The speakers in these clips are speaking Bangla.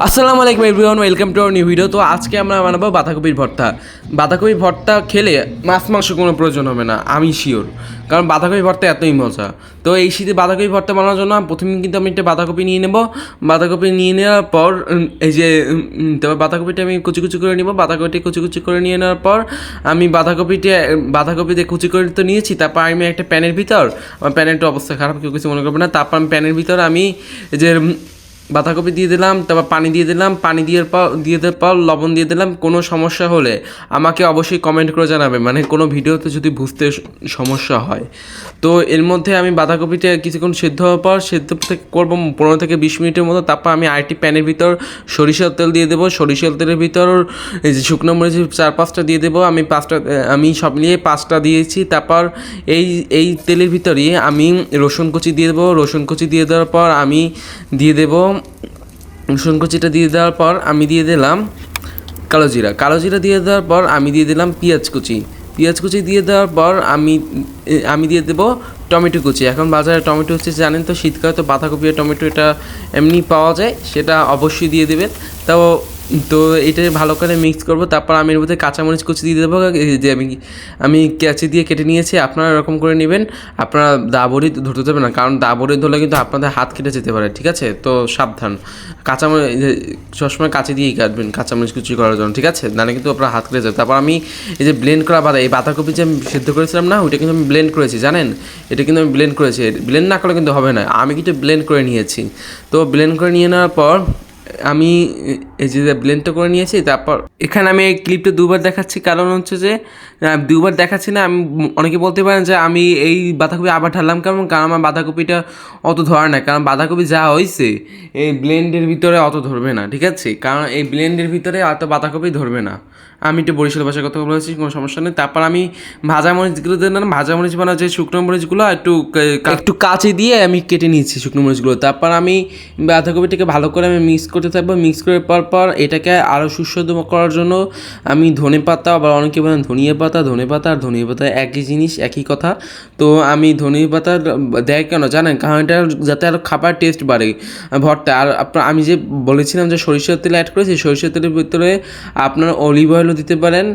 আসসালামু আলাইকুম everyone, welcome to our new video. তো আজকে আমরা বানাবো বাঁধাকপির ভর্তা। বাঁধাকপির ভর্তা খেলে মাছ মাংস কোনো প্রয়োজন হবে না, আমি শিওর, কারণ বাঁধাকপি ভর্তা এতই মজা। তো এই শীতে বাঁধাকপি ভর্তা বানানোর জন্য প্রথমে কিন্তু আমি একটা বাঁধাকপি নিয়ে নেব। বাঁধাকপি নিয়ে নেওয়ার পর এই যে তারপর বাঁধাকপিটা আমি কুচি কুচি করে নেব। বাঁধাকপিটা কুচি কুচি করে নিয়ে নেওয়ার পর আমি বাঁধাকপিতে কুচি করে তো নিয়েছি। তারপর আমি একটা প্যানের ভিতর, আমার প্যানের একটু অবস্থা খারাপ, কেউ কিছু মনে করবে না। তারপর আমি প্যানের ভিতর আমি যে বাঁধাকপি দিয়ে দিলাম, তারপর পানি দিয়ে দিলাম, পানি দেওয়ার পর লবণ দিয়ে দিলাম। কোনো সমস্যা হলে আমাকে অবশ্যই কমেন্ট করে জানাবে, মানে কোনো ভিডিওতে যদি বুঝতে সমস্যা হয়। তো এর মধ্যে আমি বাঁধাকপিটা কিছুক্ষণ সেদ্ধ হওয়ার পর করবো 15 থেকে 20 মিনিটের মতো। তারপর আমি আরেকটি প্যানের ভিতর সরিষার তেল দিয়ে দেবো। সরিষার তেলের ভিতর এই যে শুকনো মরিচ 4-5টা দিয়ে দেবো। আমি সব মিলিয়ে 5টা দিয়েছি। তারপর এই তেলের ভিতরে আমি রসুন কুচি দিয়ে দেবো। রসুন কুচি দিয়ে দেওয়ার পর আমি দিয়ে দেবো রসুন কুচিটা দিয়ে দেওয়ার পর আমি দিয়ে দিলাম কালো জিরা দিয়ে দেওয়ার পর আমি দিয়ে দিলাম পেঁয়াজ কুচি দিয়ে দেওয়ার পর আমি দিয়ে দেবো টমেটো কুচি। এখন বাজারে টমেটো হচ্ছে জানেন তো, শীতকালে তো বাঁধাকপি আর টমেটো এটা এমনি পাওয়া যায়, সেটা অবশ্যই দিয়ে দেবেন। তো এটা ভালো করে মিক্স করবো। তারপর আমি এর মধ্যে কাঁচামরিচ কুচি দিয়ে দেবো, যে আমি কেঁচি দিয়ে কেটে নিয়েছি। আপনারা এরকম করে নেবেন। আপনারা দাবড়ি ধরতে দেবেন না, কারণ দাবড়ি ধরলে কিন্তু আপনাদের হাত কেটে যেতে পারে, ঠিক আছে? তো সাবধান, কাঁচামরিচ সবসময় কাঁচি দিয়েই কাটবেন কাঁচামরিচ কুচি করার জন্য, ঠিক আছে? নাহলে কিন্তু আপনার হাত কেটে যাবে। তারপর আমি এই যে ব্লেন্ড করা এই বাঁধাকপি যে আমি সেদ্ধ করেছিলাম না, ওইটা কিন্তু আমি ব্লেন্ড করেছি, জানেন? এটা কিন্তু আমি ব্লেন্ড করেছি। ব্লেন্ড না করলে কিন্তু হবে না, আমি কিন্তু ব্লেন্ড করে নিয়েছি। তো ব্লেন্ড করে নিয়ে নেওয়ার পর আমি এই যে ব্লেন্ডটা করে নিয়েছি। তারপর এখানে আমি এই ক্লিপটা দুবার দেখাচ্ছি, কারণ হচ্ছে যে দুবার দেখাচ্ছি না, আমি অনেকে বলতে পারেন যে আমি এই বাঁধাকপি আবার ঢাললাম কারণ আমার বাঁধাকপিটা অত ধরে না, কারণ বাঁধাকপি যা হয়েছে এই ব্লেন্ডের ভিতরে অত ধরবে না, ঠিক আছে? কারণ এই ব্লেন্ডের ভিতরে অত বাঁধাকপি ধরবে না। আমি একটু বরিশাল ভাষায় কথা বলেছি, কোনো সমস্যা নেই। তারপর আমি ভাজা মরিচগুলো দিলাম। ভাজা মরিচ বানা যে শুকনো মরিচগুলো একটু কাঁচি দিয়ে আমি কেটে নিয়েছি শুকনো মরিচগুলো। তারপর আমি বাঁধাকপিটাকে ভালো করে আমি মিক্স করতে থাকবো। মিক্স করে পর এটাকে আরও সুস্বাদু করার জন্য আমি ধনেপাতা, আবার অনেকে বলেন ধনিয়া পাতা আর ধনিয়া পাতা একই জিনিস, একই কথা। তো আমি ধনিয়া পাতা দেয় কেন জানেন? কারণ এটা যাতে আরও খাবার টেস্ট বাড়ে ভর্তা। আর আমি যে বলেছিলাম যে সরিষার তেল অ্যাড করেছি, সরিষার তেলের ভিতরে আপনার অলিভ অয়েলও দিতে পারেন,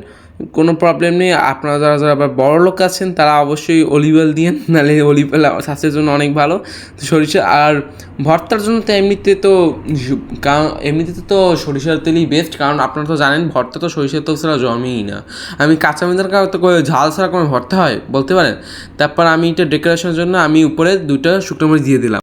কোনো প্রবলেম নেই। আপনারা যারা আবার বড় লোক আছেন তারা অবশ্যই অলিভ অয়েল দিয়েন, নাহলে অলিভ অয়েল স্বাস্থ্যের জন্য অনেক ভালো। তো সরিষা আর ভর্তার জন্য তো এমনিতে তো সরিষার তেলই বেস্ট, কারণ আপনারা তো জানেন ভর্তা তো সরিষার তেল ছাড়া জমেই না। আমি কাঁচামরিচের কারণে তো ঝাল ছাড়া কোনো ভর্তা হয় বলতে পারেন? তারপর আমি এটা ডেকোরেশনের জন্য আমি উপরে 2টা শুকনো মরিচ দিয়ে দিলাম।